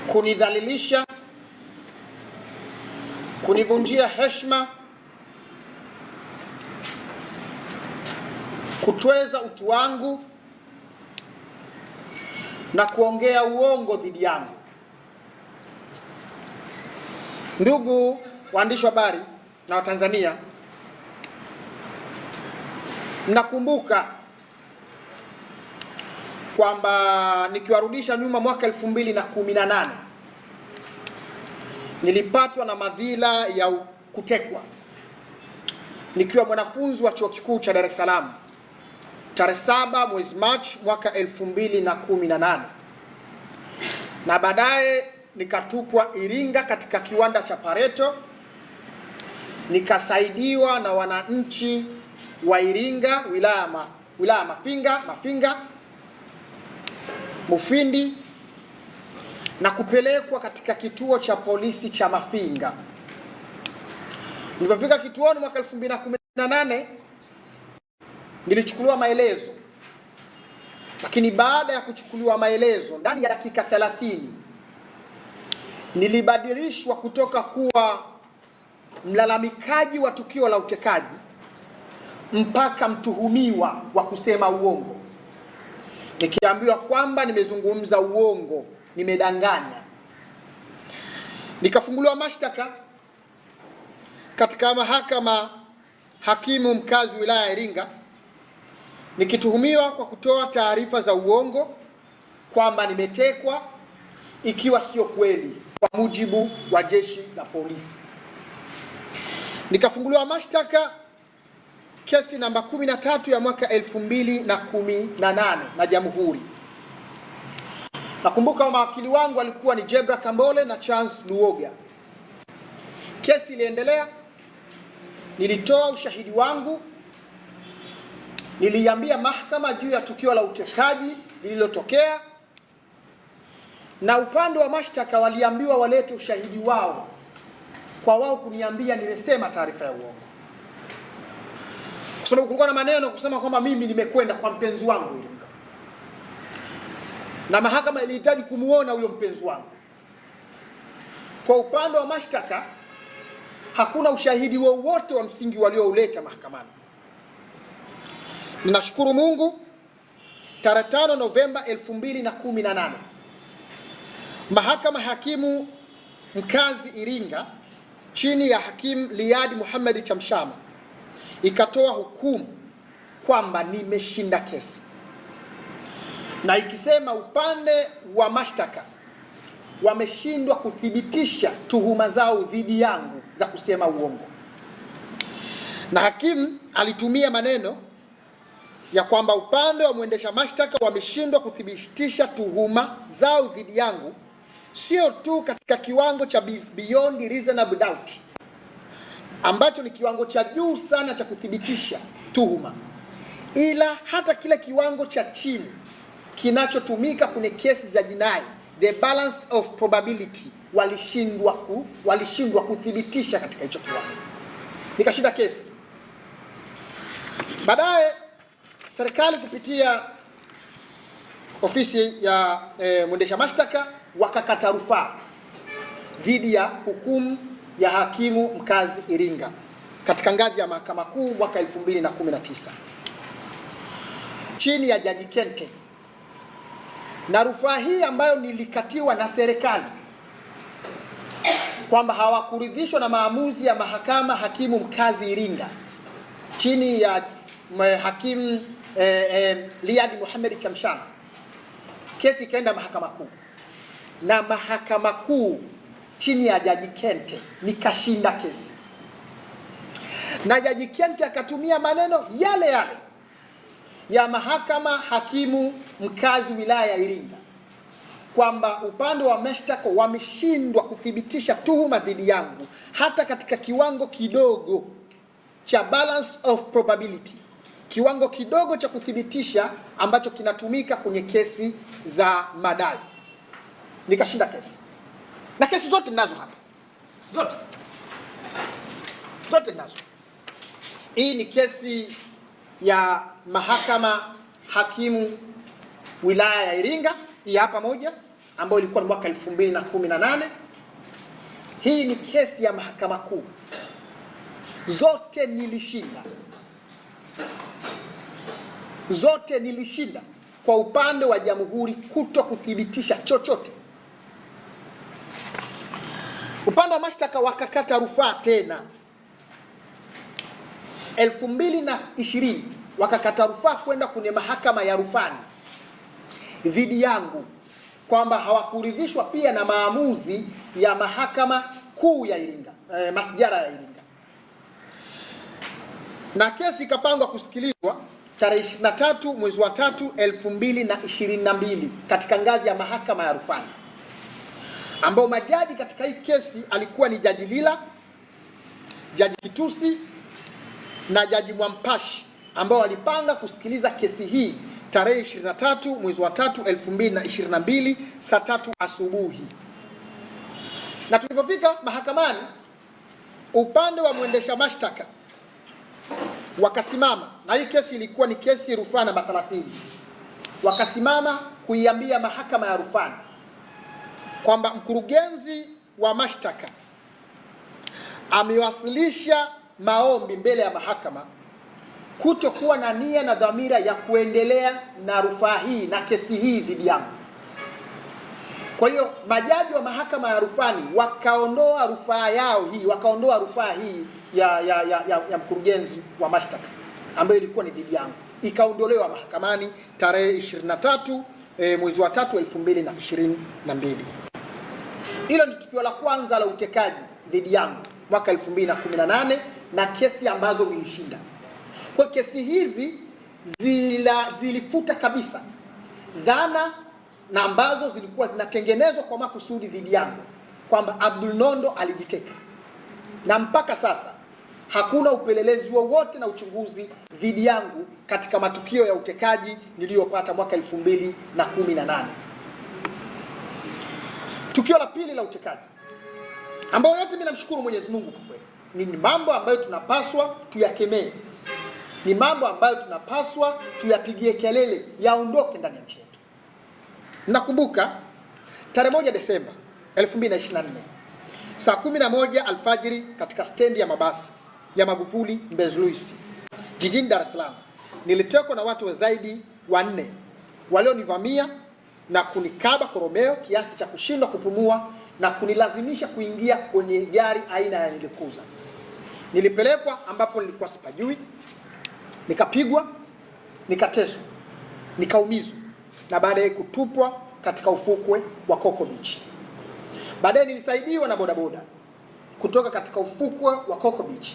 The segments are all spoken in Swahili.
kunidhalilisha, kunivunjia heshima, kutweza utu wangu na kuongea uongo dhidi yangu. Ndugu waandishi wa habari na Watanzania, mnakumbuka kwamba nikiwarudisha nyuma mwaka 2018 nilipatwa na madhila ya kutekwa nikiwa mwanafunzi wa chuo kikuu cha Dar es Salaam tarehe 7 mwezi Machi mwaka 2018, na baadaye nikatupwa Iringa katika kiwanda cha Pareto, nikasaidiwa na wananchi wa Iringa wilaya Mafinga, Mufindi, na kupelekwa katika kituo cha polisi cha Mafinga. Nilipofika kituoni mwaka 2018 nilichukuliwa maelezo, lakini baada ya kuchukuliwa maelezo ndani ya dakika 30 nilibadilishwa kutoka kuwa mlalamikaji wa tukio la utekaji mpaka mtuhumiwa wa kusema uongo, nikiambiwa kwamba nimezungumza uongo, nimedanganya. Nikafunguliwa mashtaka katika mahakama hakimu mkazi wilaya ya Iringa, nikituhumiwa kwa kutoa taarifa za uongo kwamba nimetekwa, ikiwa sio kweli kwa mujibu wa jeshi la polisi. Nikafunguliwa mashtaka kesi namba 13 ya mwaka 2018 na Jamhuri. Nakumbuka mawakili wangu walikuwa ni Jebra Kambole na Charles Luoga. Kesi iliendelea, nilitoa ushahidi wangu, niliambia mahakama juu ya tukio la utekaji lililotokea, na upande wa mashtaka waliambiwa walete ushahidi wao kwa wao kuniambia nimesema taarifa ya uongo, kwa sababu kulikuwa na maneno kusema kwamba mimi nimekwenda kwa mpenzi wangu Iringa, na mahakama ilihitaji kumuona huyo mpenzi wangu. Kwa upande wa mashtaka hakuna ushahidi wowote wa msingi waliouleta mahakamani. Ninashukuru Mungu, tarehe 5 Novemba 2018 mahakama hakimu mkazi Iringa chini ya hakimu Liadi Muhammad Chamshama ikatoa hukumu kwamba nimeshinda kesi, na ikisema upande wa mashtaka wameshindwa kuthibitisha tuhuma zao dhidi yangu za kusema uongo. Na hakimu alitumia maneno ya kwamba upande wa mwendesha mashtaka wameshindwa kuthibitisha tuhuma zao dhidi yangu, sio tu katika kiwango cha beyond reasonable doubt ambacho ni kiwango cha juu sana cha kuthibitisha tuhuma, ila hata kile kiwango cha chini kinachotumika kwenye kesi za jinai, the balance of probability, walishindwa kuthibitisha katika hicho kiwango. Nikashinda kesi. Baadaye serikali kupitia ofisi ya mwendesha mashtaka wakakata rufaa dhidi ya hukumu ya hakimu mkazi Iringa katika ngazi ya mahakama kuu mwaka 2019 chini ya Jaji Kente. Na rufaa hii ambayo nilikatiwa na serikali kwamba hawakuridhishwa na maamuzi ya mahakama hakimu mkazi Iringa chini ya hakimu Liadi Muhammad Chamshama, kesi ikaenda mahakama kuu, na mahakama kuu chini ya Jaji Kente nikashinda kesi, na Jaji Kente akatumia maneno yale yale ya mahakama hakimu mkazi wilaya ya Iringa kwamba upande wa mashtaka wameshindwa kuthibitisha tuhuma dhidi yangu hata katika kiwango kidogo cha balance of probability, kiwango kidogo cha kuthibitisha ambacho kinatumika kwenye kesi za madai. Nikashinda kesi, na kesi zote ninazo hapa, zote ninazo. Hii ni kesi ya mahakama hakimu wilaya ya Iringa, hii hapa moja. ambayo ilikuwa ni mwaka 2018. Hii ni kesi ya Mahakama Kuu. Zote nilishinda kwa upande wa jamhuri kuto kuthibitisha chochote. Upande wa mashtaka wakakata rufaa tena 2020, wakakata rufaa kwenda kwenye mahakama ya rufani dhidi yangu kwamba hawakuridhishwa pia na maamuzi ya Mahakama Kuu ya Iringa, masjara ya Iringa, na kesi ikapangwa kusikilizwa tarehe 23 mwezi wa 3 2022 katika ngazi ya mahakama ya rufani, ambao majaji katika hii kesi alikuwa ni Jaji Lila, Jaji Kitusi na Jaji Mwampashi, ambao walipanga kusikiliza kesi hii tarehe 23 mwezi wa 3 2022 saa 3 asubuhi. Na tulipofika mahakamani, upande wa mwendesha mashtaka wakasimama, na hii kesi ilikuwa ni kesi rufaa namba 30, wakasimama kuiambia mahakama ya rufani kwamba mkurugenzi wa mashtaka amewasilisha maombi mbele ya mahakama kutokuwa na nia na dhamira ya kuendelea na rufaa hii na kesi hii dhidi yangu. Kwa hiyo majaji wa mahakama ya rufani wakaondoa rufaa yao hii, wakaondoa rufaa hii ya mkurugenzi wa mashtaka ambayo ilikuwa ni dhidi yangu, ikaondolewa mahakamani tarehe 23 mwezi wa 3 2022. Hilo ni tukio la kwanza la utekaji dhidi yangu mwaka 2018 na kesi ambazo nilishinda. Kwa kesi hizi zilifuta kabisa dhana na ambazo zilikuwa zinatengenezwa kwa makusudi dhidi yangu kwamba Abdul Nondo alijiteka, na mpaka sasa hakuna upelelezi wowote na uchunguzi dhidi yangu katika matukio ya utekaji niliyopata mwaka 2018. Tukio la pili la utekaji ambayo yote mimi namshukuru Mwenyezi Mungu kwa kweli, ni mambo ambayo tunapaswa tuyakemee, ni mambo ambayo tunapaswa tuyapigie kelele yaondoke ndani ya nchi yetu. Nakumbuka tarehe 1 Desemba 2024 saa 11 alfajiri katika stendi ya mabasi ya Magufuli Mbezi Luis jijini Dar es Salaam, nilitekwa na watu wa zaidi wanne walionivamia na kunikaba koromeo kiasi cha kushindwa kupumua na kunilazimisha kuingia kwenye gari aina ya nilikuza. Nilipelekwa ambapo nilikuwa sipajui, nikapigwa, nikateswa, nikaumizwa na baadaye kutupwa katika ufukwe wa Coco Beach. Baadaye nilisaidiwa na bodaboda kutoka katika ufukwe wa Coco Beach,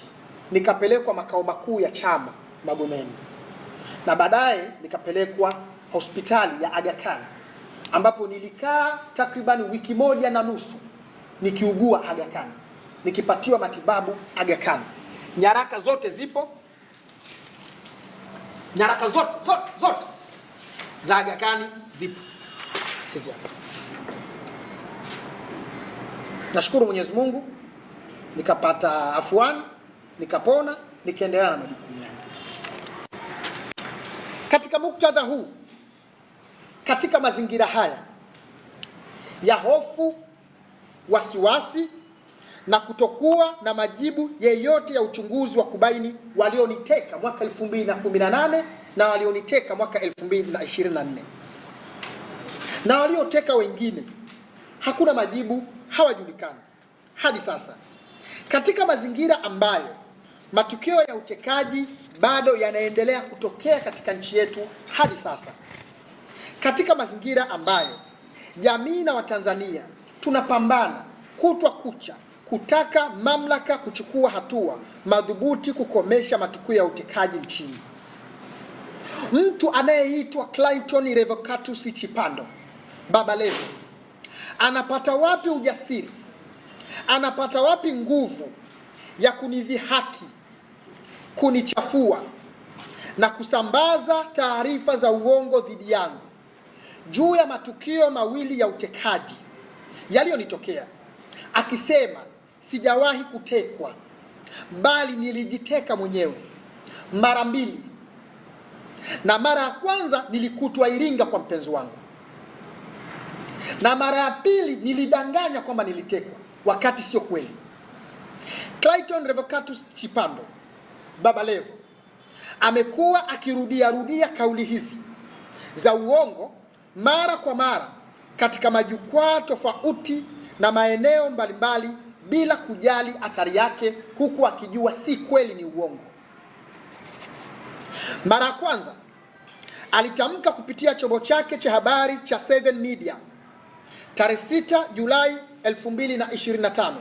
nikapelekwa makao makuu ya chama Magomeni, na baadaye nikapelekwa hospitali ya Aga Khan ambapo nilikaa takriban wiki 1.5 nikiugua Aga Khan, nikipatiwa matibabu Aga Khan. Nyaraka zote zipo, nyaraka zote za Aga Khan zipo hizi hapa. Nashukuru Mwenyezi Mungu nikapata afuani, nikapona, nikaendelea na majukumu yangu. Katika muktadha huu, katika mazingira haya ya hofu, wasiwasi na kutokuwa na majibu yeyote ya uchunguzi wa kubaini walioniteka mwaka 2018 na walioniteka mwaka 2024 na walioteka wengine, hakuna majibu, hawajulikani hadi sasa. Katika mazingira ambayo matukio ya utekaji bado yanaendelea kutokea katika nchi yetu hadi sasa, katika mazingira ambayo jamii na Watanzania tunapambana kutwa kucha kutaka mamlaka kuchukua hatua madhubuti kukomesha matukio ya utekaji nchini, mtu anayeitwa Clayton Revocatus Chipando, Baba Levo, anapata wapi ujasiri, anapata wapi nguvu ya kunidhihaki, kunichafua na kusambaza taarifa za uongo dhidi yangu juu ya matukio mawili ya utekaji yaliyonitokea, akisema sijawahi kutekwa bali nilijiteka mwenyewe mara 2, na mara ya kwanza nilikutwa Iringa kwa mpenzi wangu. Na mara ya pili nilidanganya kwamba nilitekwa, wakati sio kweli. Clayton Revocatus Chipando, Baba Levo, amekuwa akirudia kauli hizi za uongo mara kwa mara katika majukwaa tofauti na maeneo mbalimbali bila kujali athari yake, huku akijua si kweli, ni uongo. Mara ya kwanza alitamka kupitia chombo chake cha habari cha 7 Media tarehe 6 Julai 2025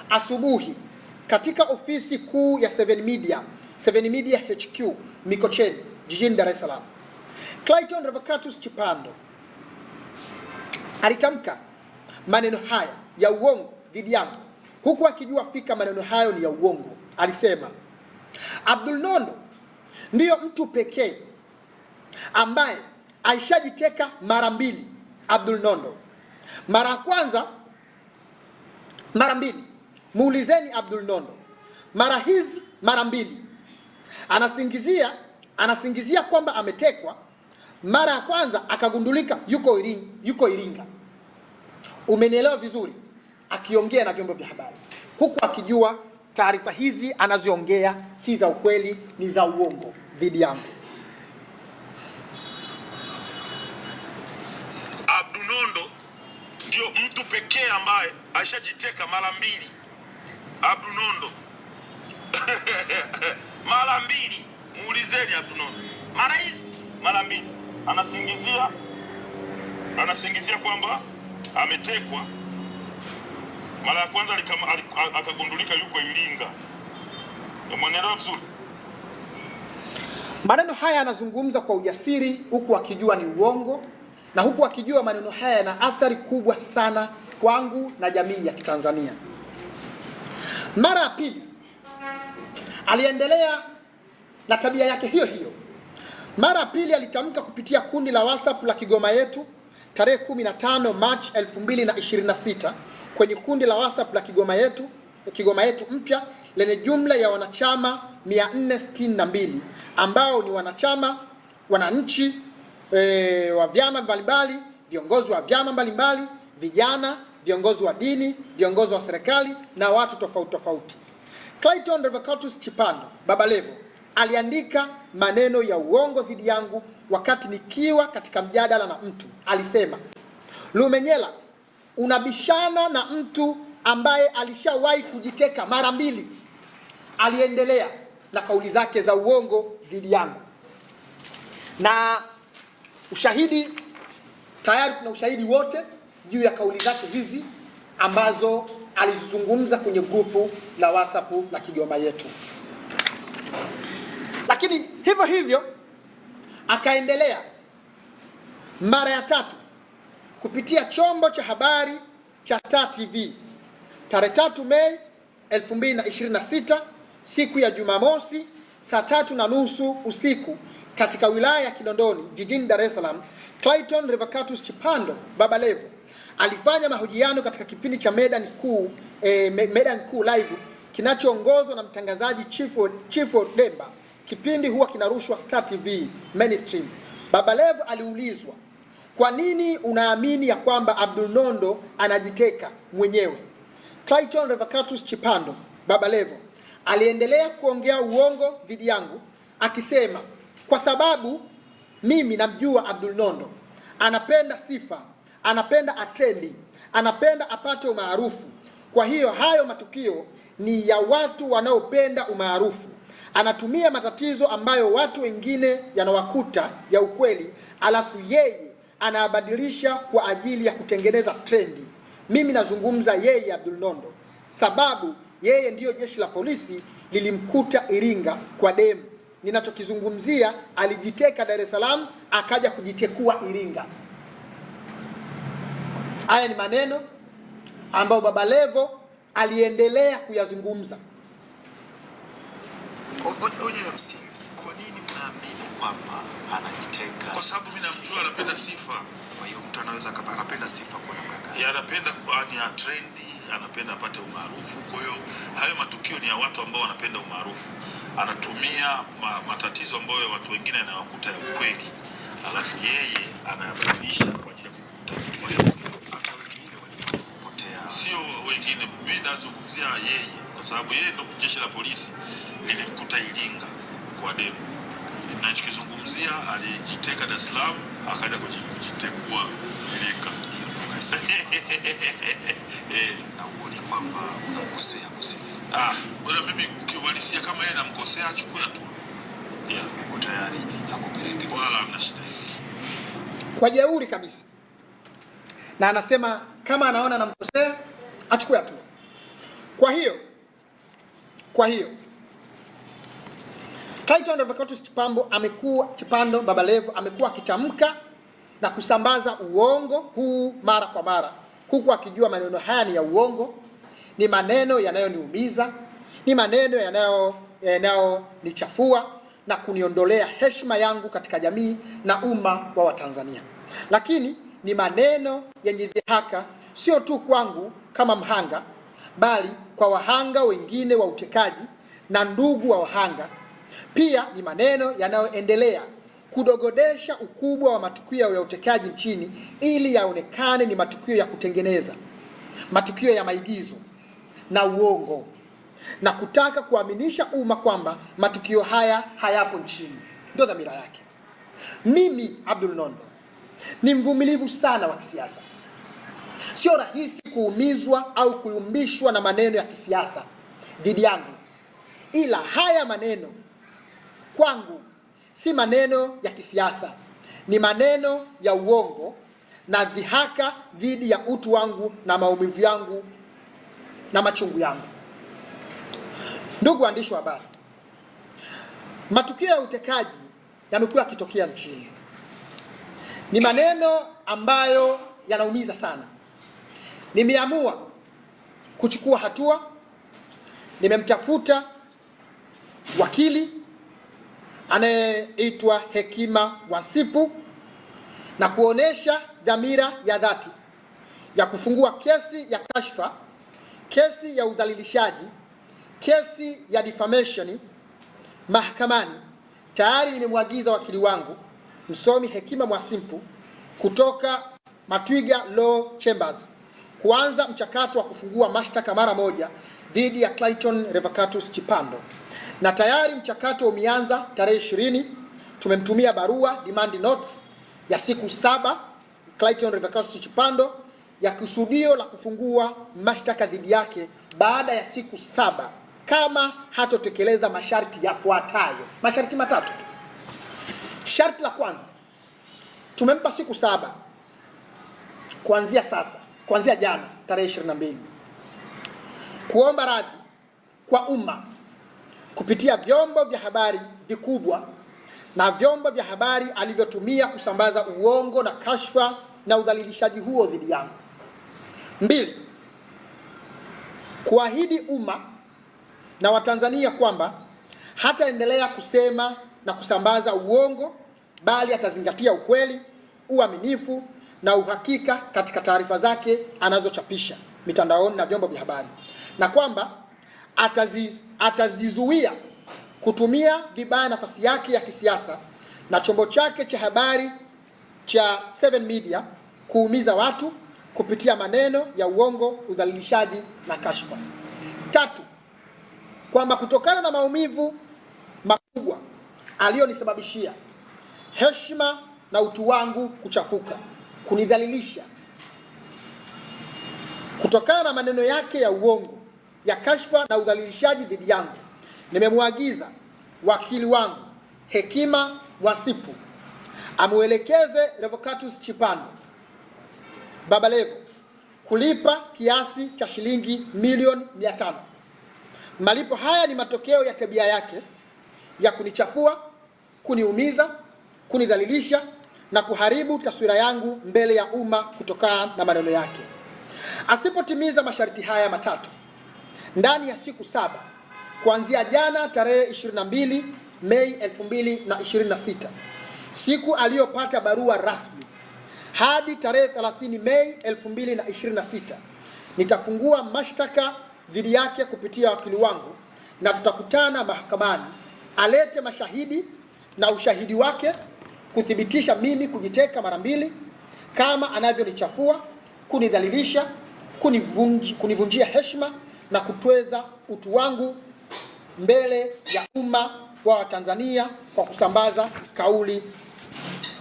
asubuhi katika ofisi kuu ya 7 Media HQ Mikocheni jijini Dar es Salaam. Clayton Revocatus Chipando alitamka maneno haya ya uongo dhidi yangu, huku akijua fika maneno hayo ni ya uongo. Alisema Abdul Nondo ndiyo mtu pekee ambaye aishajiteka mara mbili. Abdul Nondo mara ya kwanza, mara mbili. Muulizeni Abdul Nondo mara hizi mara mbili. Anasingizia kwamba ametekwa. Mara ya kwanza akagundulika yuko Iringa. Umenielewa vizuri? Akiongea na vyombo vya habari, huku akijua taarifa hizi anazoongea si za ukweli, ni za uongo dhidi yangu. Abdul Nondo ndio mtu pekee ambaye ashajiteka mara mbili. Abdul Nondo mara mbili. Muulizeni Abdul Nondo mara hizi mara mbili. Anasingizia kwamba ametekwa. Mara ya kwanza akagundulika yuko Iringa. Umeelewa vizuri? Maneno haya anazungumza kwa ujasiri, huku akijua ni uongo, na huku akijua maneno haya yana athari kubwa sana kwangu na jamii ya Kitanzania. Mara ya pili aliendelea na tabia yake hiyo hiyo. Mara ya pili alitamka kupitia kundi la WhatsApp la Kigoma Yetu tarehe 15 March 2026 kwenye kundi la WhatsApp la Kigoma Yetu mpya lenye jumla ya wanachama 462 ambao ni wananchi wa vyama mbalimbali, viongozi wa vyama mbalimbali, vijana, viongozi wa dini, viongozi wa serikali na watu tofauti. Clayton Revocatus Chipando, Baba Levo, aliandika maneno ya uongo dhidi yangu wakati nikiwa katika mjadala na mtu. Alisema, Lumenyela, unabishana na mtu ambaye alishawahi kujiteka mara mbili. Aliendelea na kauli zake za uongo dhidi yangu, na ushahidi tayari, kuna ushahidi wote juu ya kauli zake hizi ambazo alizungumza kwenye grupu la WhatsApp la Kigoma Yetu. Lakini hivyo akaendelea mara ya tatu kupitia chombo cha habari cha Star TV tarehe 3 Mei 2026 siku ya Jumamosi saa 3:30 usiku katika wilaya ya Kinondoni jijini Dar es Salaam. Clayton Revocatus Chipando, Baba Levo, alifanya mahojiano katika kipindi cha Medan Kuu Live kinachoongozwa na mtangazaji Chief Demba. Kipindi huwa kinarushwa Star TV mainstream. Baba Levo aliulizwa, kwa nini unaamini ya kwamba Abdul Nondo anajiteka mwenyewe? Clayton Revocatus Chipando, Baba Levo, aliendelea kuongea uongo dhidi yangu akisema, kwa sababu mimi namjua Abdul Nondo, anapenda sifa, anapenda atrendi, anapenda apate umaarufu. Kwa hiyo hayo matukio ni ya watu wanaopenda umaarufu. Anatumia matatizo ambayo watu wengine yanawakuta ya ukweli, alafu yeye anabadilisha kwa ajili ya kutengeneza trendi. Mimi nazungumza yeye Abdul Nondo, sababu yeye ndiyo jeshi la polisi lilimkuta Iringa kwa demu. Ninachokizungumzia, alijiteka Dar es Salaam akaja kujitekua Iringa. Haya ni maneno ambayo Baba Levo aliendelea kuyazungumza. Hoja ya msingi, kwa nini mnaamini kwamba anajiteka? Kwa sababu mimi namjua anapenda sifa. Kwa hiyo mtu anaweza kama anapenda sifa kwa namna gani? Anapenda ni trendi, anapenda apate umaarufu. Kwa hiyo hayo matukio ni ya watu ambao wanapenda umaarufu. Anatumia matatizo ambayo watu wengine yanawakuta ya ukweli, alafu yeye anayabadilisha kwa ajili ya kukuta. sio wengine. Mimi nazungumzia yeye, kwa sababu yeye ndo jeshi la polisi lilimkuta Iringa kwa demu. Ninachokizungumzia alijiteka Dar es Salaam akaja kujitekua Iringa. Na uone kwamba unamkosea kusema. Bwana, mimi kiuhalisia kama yeye namkosea achukue hatua. Uko tayari akupeleke, wala hamna shida. Kwa jeuri kabisa. Na anasema kama anaona namkosea achukue hatua. Kwa hiyo Clayton Revocatus Chipando Baba Levo amekuwa akitamka na kusambaza uongo huu mara kwa mara, huku akijua maneno haya ni ya uongo, ni maneno yanayoniumiza, ni maneno yanayonichafua na kuniondolea heshima yangu katika jamii na umma wa Watanzania. Lakini ni maneno yenye dhihaka, sio tu kwangu kama mhanga, bali kwa wahanga wengine wa utekaji na ndugu wa wahanga. Pia ni maneno yanayoendelea kudogodesha ukubwa wa matukio ya utekaji nchini ili yaonekane ni matukio ya kutengeneza, matukio ya maigizo na uongo, na kutaka kuaminisha umma kwamba matukio haya hayapo nchini. Ndio dhamira yake. Mimi Abdul Nondo ni mvumilivu sana wa kisiasa. Sio rahisi kuumizwa au kuyumbishwa na maneno ya kisiasa dhidi yangu, ila haya maneno kwangu si maneno ya kisiasa, ni maneno ya uongo na dhihaka dhidi ya utu wangu na maumivu yangu na machungu yangu. Ndugu waandishi wa habari, matukio ya utekaji yamekuwa yakitokea nchini. Ni maneno ambayo yanaumiza sana. Nimeamua kuchukua hatua. Nimemtafuta wakili anayeitwa Hekima Mwasipu na kuonesha dhamira ya dhati ya kufungua kesi ya kashfa, kesi ya udhalilishaji, kesi ya defamation mahakamani. Tayari nimemwagiza wakili wangu msomi Hekima Mwasipu kutoka Matwiga Law Chambers kuanza mchakato wa kufungua mashtaka mara moja dhidi ya Clayton Revocatus Chipando, na tayari mchakato umeanza. Tarehe 20 tumemtumia barua demand notes ya siku 7 Clayton Revocatus Chipando ya kusudio la kufungua mashtaka dhidi yake baada ya siku 7 kama hatotekeleza masharti yafuatayo. Masharti matatu tu. Sharti la kwanza, tumempa siku 7 kuanzia sasa, kuanzia jana tarehe 22, kuomba radhi kwa umma kupitia vyombo vya habari vikubwa na vyombo vya habari alivyotumia kusambaza uongo na kashfa na udhalilishaji huo dhidi yangu. 2, kuahidi umma na Watanzania kwamba hataendelea kusema na kusambaza uongo, bali atazingatia ukweli, uaminifu na uhakika katika taarifa zake anazochapisha mitandaoni na vyombo vya habari, na kwamba atajizuia kutumia vibaya nafasi yake ya kisiasa na chombo chake cha habari cha 7 Media kuumiza watu kupitia maneno ya uongo, udhalilishaji na kashfa. 3, kwamba kutokana na maumivu makubwa aliyonisababishia, heshima na utu wangu kuchafuka, kunidhalilisha, kutokana na maneno yake ya uongo, ya kashfa na udhalilishaji dhidi yangu, nimemwagiza wakili wangu Hekima Mwasipu amuelekeze Revocatus Chipando Baba Levo kulipa kiasi cha shilingi milioni 500. Malipo haya ni matokeo ya tabia yake ya kunichafua, kuniumiza, kunidhalilisha na kuharibu taswira yangu mbele ya umma kutokana na maneno yake. Asipotimiza masharti haya matatu ndani ya siku 7 kuanzia jana tarehe 22 Mei 2026, siku aliyopata barua rasmi, hadi tarehe 30 Mei 2026, nitafungua mashtaka dhidi yake kupitia wakili wangu, na tutakutana mahakamani alete mashahidi na ushahidi wake kuthibitisha mimi kujiteka mara 2 kama anavyonichafua, kunidhalilisha, kunivunjia heshima na kutweza utu wangu mbele ya umma wa Watanzania kwa kusambaza kauli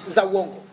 za uongo.